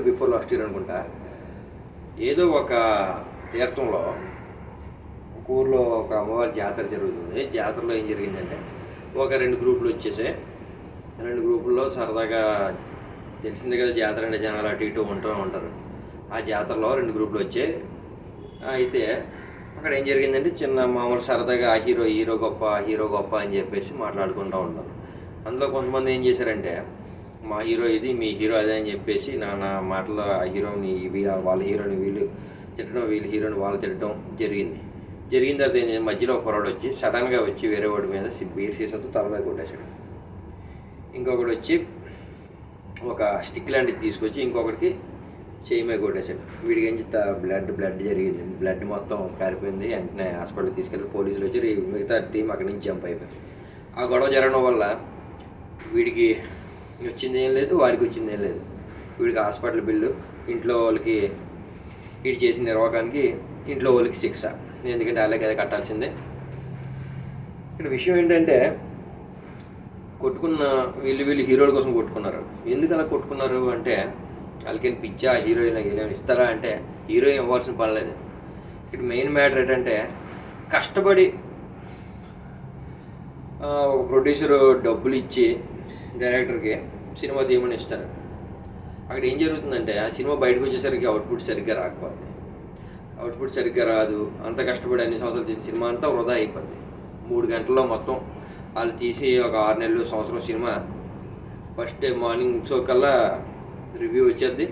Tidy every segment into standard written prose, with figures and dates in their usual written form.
Before last year అనుకుంటా, ఏదో ఒక తీర్థంలో ఒక ఊర్లో ఒక అమ్మవారి జాతర జరుగుతుంది. జాతరలో ఏం జరిగిందంటే ఒక 2 గ్రూపులు వచ్చేసాయి. 2 గ్రూపుల్లో సరదాగా తెలిసిందే కదా, జాతర అంటే జనాలు అటు ఇటు ఉంటూ ఉంటారు. ఆ జాతరలో 2 గ్రూపులు వచ్చాయి. అయితే అక్కడ ఏం జరిగిందంటే చిన్న మామూలు సరదాగా హీరో గొప్ప అని చెప్పేసి మాట్లాడుకుంటూ ఉంటారు. అందులో కొంతమంది ఏం చేశారంటే మా హీరో ఇది, మీ హీరో అదే అని చెప్పేసి నానా మాటలు ఆ హీరోని వాళ్ళ హీరోని వీళ్ళు తిట్టడం, వీళ్ళ హీరోని వాళ్ళు తిట్టడం జరిగిన తర్వాత ఏం మధ్యలో ఒక కుర్రాడు వచ్చి సడన్గా వచ్చి వేరే వాడి మీద బీర్ సీసాతో తల మీద కొట్టేశాడు. ఇంకొకటి వచ్చి ఒక స్టిక్ లాంటిది తీసుకొచ్చి ఇంకొకటికి చేయి మీద కొట్టేశాడు. వీడికి ఏం బ్లడ్ జరిగింది. బ్లడ్ మొత్తం కారిపోయింది. వెంటనే హాస్పిటల్కి తీసుకెళ్ళి పోలీసులు వచ్చి మిగతా టీం అక్కడి నుంచి జంప్ అయిపోయింది. ఆ గొడవ జరగడం వల్ల వీడికి వచ్చింది ఏం లేదు, వాడికి వచ్చింది ఏం లేదు. వీడికి హాస్పిటల్ బిల్లు, ఇంట్లో వాళ్ళకి వీడు చేసిన నిర్వాహకానికి ఇంట్లో వాళ్ళకి శిక్ష. ఎందుకంటే అలాగే కదా కట్టాల్సిందే. ఇక్కడ విషయం ఏంటంటే కొట్టుకున్న వీళ్ళు హీరోల కోసం కొట్టుకున్నారు. ఎందుకు అలా కొట్టుకున్నారు అంటే వాళ్ళకేం పిచ్చా హీరోయిన్ ఏమైనా ఇస్తారా అంటే హీరోయిన్ ఇవ్వాల్సిన పనిలేదు. ఇక్కడ మెయిన్ మ్యాటర్ ఏంటంటే కష్టపడి ఒక ప్రొడ్యూసరు డబ్బులు ఇచ్చి డైరెక్టర్కి సినిమా తీయమని ఇస్తారు. అక్కడ ఏం జరుగుతుందంటే ఆ సినిమా బయటకు వచ్చేసరికి అవుట్పుట్ సరిగ్గా రాకపోతుంది. అవుట్పుట్ సరిగ్గా రాదు. అంత కష్టపడి అన్ని సంవత్సరాలు తీసిన సినిమా అంతా వృధా అయిపోద్ది. 3 గంటల్లో మొత్తం వాళ్ళు తీసి ఒక 6 నెలలు సంవత్సరం cinema first day morning show కల్లా రివ్యూ వచ్చేది.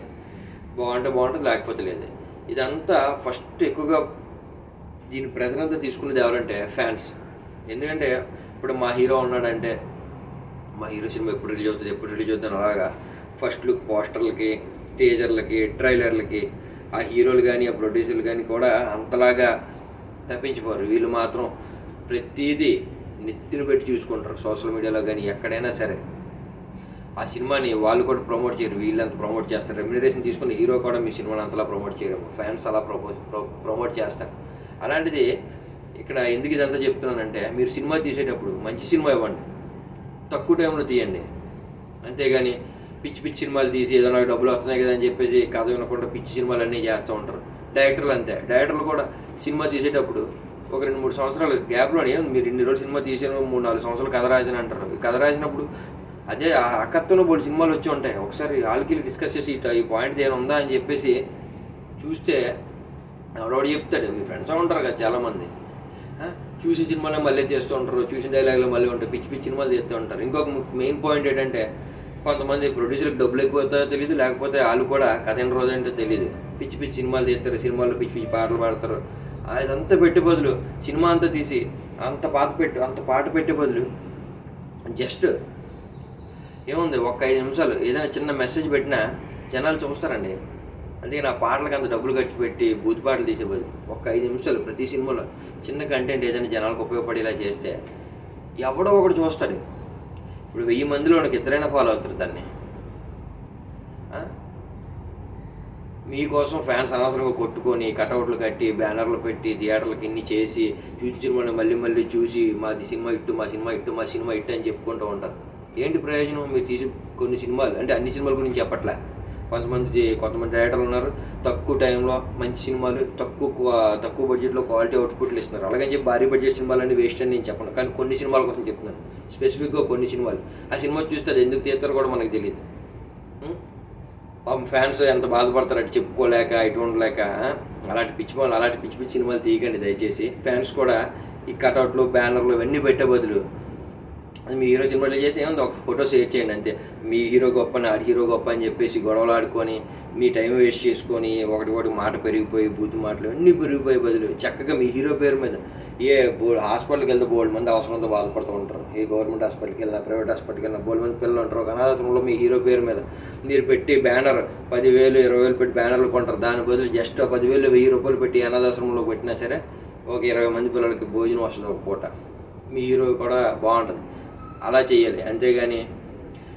బాగుంటుంది, లేకపోతే లేదు. ఇదంతా ఫస్ట్ ఎక్కువగా దీని ప్రెజర్ అంతా తీసుకునేది ఎవరంటే ఫ్యాన్స్. ఎందుకంటే ఇప్పుడు మా హీరో ఉన్నాడంటే మా హీరో సినిమా ఎప్పుడు రిలీజ్ అవుతుంది అలాగా ఫస్ట్ లుక్ పోస్టర్లకి, టీజర్లకి, ట్రైలర్లకి ఆ హీరోలు కానీ ఆ ప్రొడ్యూసర్లు కానీ కూడా అంతలాగా తప్పించిపోరు. వీళ్ళు మాత్రం ప్రతిదీ నెత్తిన పెట్టి చూసుకుంటారు. సోషల్ మీడియాలో కానీ ఎక్కడైనా సరే ఆ సినిమాని వాళ్ళు కూడా ప్రమోట్ చేయరు, వీళ్ళంత ప్రమోట్ చేస్తారు. రెమ్యునరేషన్ తీసుకుని హీరో కూడా మీ సినిమాని అంతలా ప్రమోట్ చేయడం, ఫ్యాన్స్ అలా ప్రమోట్ చేస్తారు. అలాంటిది ఇక్కడ ఎందుకు ఇదంతా చెప్తున్నానంటే మీరు సినిమా తీసేటప్పుడు మంచి సినిమా ఇవ్వండి, తక్కువ టైంలో తీయండి. అంతేగాని పిచ్చి సినిమాలు తీసి ఏదో నాకు డబ్బులు వస్తున్నాయి కదా అని చెప్పేసి కథ వినకుండా పిచ్చి సినిమాలు అన్నీ చేస్తూ ఉంటారు. డైరెక్టర్లు అంతే. డైరెక్టర్లు కూడా సినిమా తీసేటప్పుడు ఒక 2-3 సంవత్సరాలు గ్యాప్లోనే మీరు ఇన్ని రోజులు సినిమా తీసాను 3-4 సంవత్సరాలు కథ రాసిన అంటారు. కథ రాసినప్పుడు అదే ఆ కథలో 3 సినిమాలు వచ్చి ఉంటాయి. ఒకసారి వాళ్ళకి డిస్కస్ చేసి ఈ పాయింట్ ఏమైనా ఉందా అని చెప్పేసి చూస్తే ఎవడోడు చెప్తాడు. మీ ఫ్రెండ్స్ ఉంటారు కదా చాలామంది, చూసిన సినిమాలో మళ్ళీ చేస్తూ ఉంటారు, చూసిన డైలాగ్లో మళ్ళీ ఉంటారు, పిచ్చి సినిమాలు చేస్తూ ఉంటారు. ఇంకొక మెయిన్ పాయింట్ ఏంటంటే కొంతమంది ప్రొడ్యూసర్లకు డబ్బులు ఎక్కువ అవుతాయో తెలియదు, లేకపోతే వాళ్ళు కూడా కథ ఎన్ని రోజు ఏంటో తెలియదు. పిచ్చి సినిమాలు తీస్తారు, సినిమాల్లో పిచ్చి పాటలు పాడతారు. అదంతా పెట్టే బదులు సినిమా అంతా తీసి అంత పాట పెట్టే బదులు జస్ట్ ఏముంది ఒక 5 నిమిషాలు ఏదైనా చిన్న మెసేజ్ పెట్టినా జనాలు చూస్తారండి. అందుకే నా పాటలకు అంత డబ్బులు ఖర్చు పెట్టి బూత్ పాటలు తీసే బదులు ఒక 5 నిమిషాలు ప్రతి సినిమాలో చిన్న కంటెంట్ ఏదైనా జనాలకు ఉపయోగపడేలా చేస్తే ఎవడో ఒకడు చూస్తాడు. ఇప్పుడు 1000 మందిలో నాకు 2 ఫాలో అవుతారు దాన్ని. మీకోసం ఫ్యాన్స్ అనవసరంగా కొట్టుకొని కటౌట్లు కట్టి బ్యానర్లు పెట్టి థియేటర్లకు ఇన్ని చేసి చూసిన సినిమాని మళ్ళీ చూసి మాది సినిమా ఇట్టు అని చెప్పుకుంటూ ఉంటారు. ఏంటి ప్రయోజనం? మీరు తీసి కొన్ని సినిమాలు అంటే అన్ని సినిమాల గురించి చెప్పట్లే. కొంతమంది డైరెక్టర్లు ఉన్నారు, తక్కువ టైంలో మంచి సినిమాలు తక్కువ బడ్జెట్లో క్వాలిటీ అవుట్పుట్లు ఇస్తున్నారు. అలాగని చెప్పి భారీ బడ్జెట్ సినిమాలన్నీ వేస్ట్ అని నేను చెప్పను, కానీ కొన్ని సినిమాల కోసం చెప్తున్నాను. స్పెసిఫిక్గా కొన్ని సినిమాలు ఆ సినిమా చూస్తే అది ఎందుకు తీస్తారో కూడా మనకు తెలియదు. ఫ్యాన్స్ ఎంత బాధపడతారు అటు చెప్పుకోలేక ఇటు ఉండలేక. అలాంటి పిచ్చి సినిమాలు తీయకండి దయచేసి. ఫ్యాన్స్ కూడా ఈ కటౌట్లు బ్యానర్లు ఇవన్నీ పెట్టే బదులు అది మీ హీరో సినిమా రిలీజ్ అయితే ఏముంది, ఒక ఫోటో షేర్ చేయండి అంతే. మీ హీరో గొప్ప ఆడి హీరో గొప్ప అని చెప్పేసి గొడవలు ఆడుకొని మీ టైం వేస్ట్ చేసుకొని ఒకటి మాట పెరిగిపోయి బూతు మాటలు అన్నీ పెరిగిపోయే బదులు చక్కగా మీ హీరో పేరు మీద హాస్పిటల్కి వెళ్తే బోల్డ్ మంది అవసరంతో బాధపడుతూ ఉంటారు. ఏ గవర్నమెంట్ హాస్పిటల్కి వెళ్ళినా ప్రైవేట్ హాస్పిటల్కి వెళ్ళినా బోల్డ్ మంది పిల్లలు ఉంటారు. అనాథాశ్రమంలో మీ హీరో పేరు మీద మీరు పెట్టి బ్యానర్ 10,000 20,000 పెట్టి బ్యానర్లు కొంటారు. దాని బదులు జస్ట్ 10,000 1000 రూపాయలు పెట్టి అనాథాశ్రమంలో పెట్టినా సరే ఒక 20 మంది పిల్లలకి భోజనం వస్తుంది ఒక పూట. మీ హీరో కూడా బాగుంటుంది. అలా చేయాలి. అంతేగాని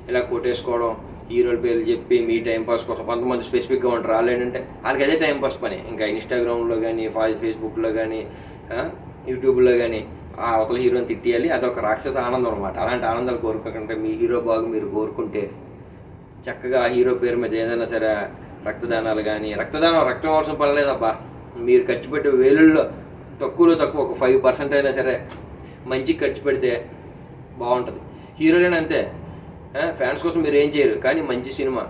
ఇలా కొట్టేసుకోవడం, హీరోల పేర్లు చెప్పి మీ టైంపాస్ కోసం కొంతమంది స్పెసిఫిక్గా ఉంటారు. వాళ్ళు ఏంటంటే వాళ్ళకి అదే టైంపాస్ పని. ఇంకా ఇన్స్టాగ్రామ్లో కానీ ఫేస్బుక్లో కానీ యూట్యూబ్లో కానీ ఆ అవతల హీరోని తిట్టేయాలి. అదొక రాక్షస ఆనందం అనమాట. అలాంటి ఆనందాలు కోరుకోకుండా మీ హీరో బాగు మీరు కోరుకుంటే చక్కగా హీరో పేరు మీద ఏదైనా సరే రక్తదానాలు కానీ, రక్తం అవసరం పడలేదబ్బా, మీరు ఖర్చు పెట్టే వేలుల్లో తక్కువలో తక్కువ ఒక 5% అయినా సరే మంచికి ఖర్చు పెడితే బాగుంటుంది. హీరోలైనా అంతే, ఫ్యాన్స్ కోసం మీరు ఏం చేయరు, కానీ మంచి సినిమా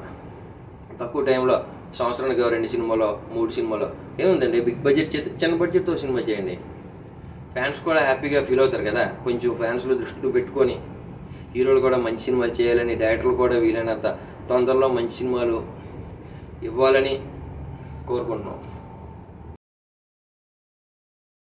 తక్కువ టైంలో సంవత్సరానికి 2 సినిమాలో 3 సినిమాలో ఏముందండి, బిగ్ బడ్జెట్ చేస్తే చిన్న బడ్జెట్తో సినిమా చేయండి. ఫ్యాన్స్ కూడా హ్యాపీగా ఫీల్ అవుతారు కదా. కొంచెం ఫ్యాన్స్లో దృష్టిలో పెట్టుకొని హీరోలు కూడా మంచి సినిమాలు చేయాలని, డైరెక్టర్లు కూడా వీలైనంత తొందరలో మంచి సినిమాలు ఇవ్వాలని కోరుకుంటున్నాం.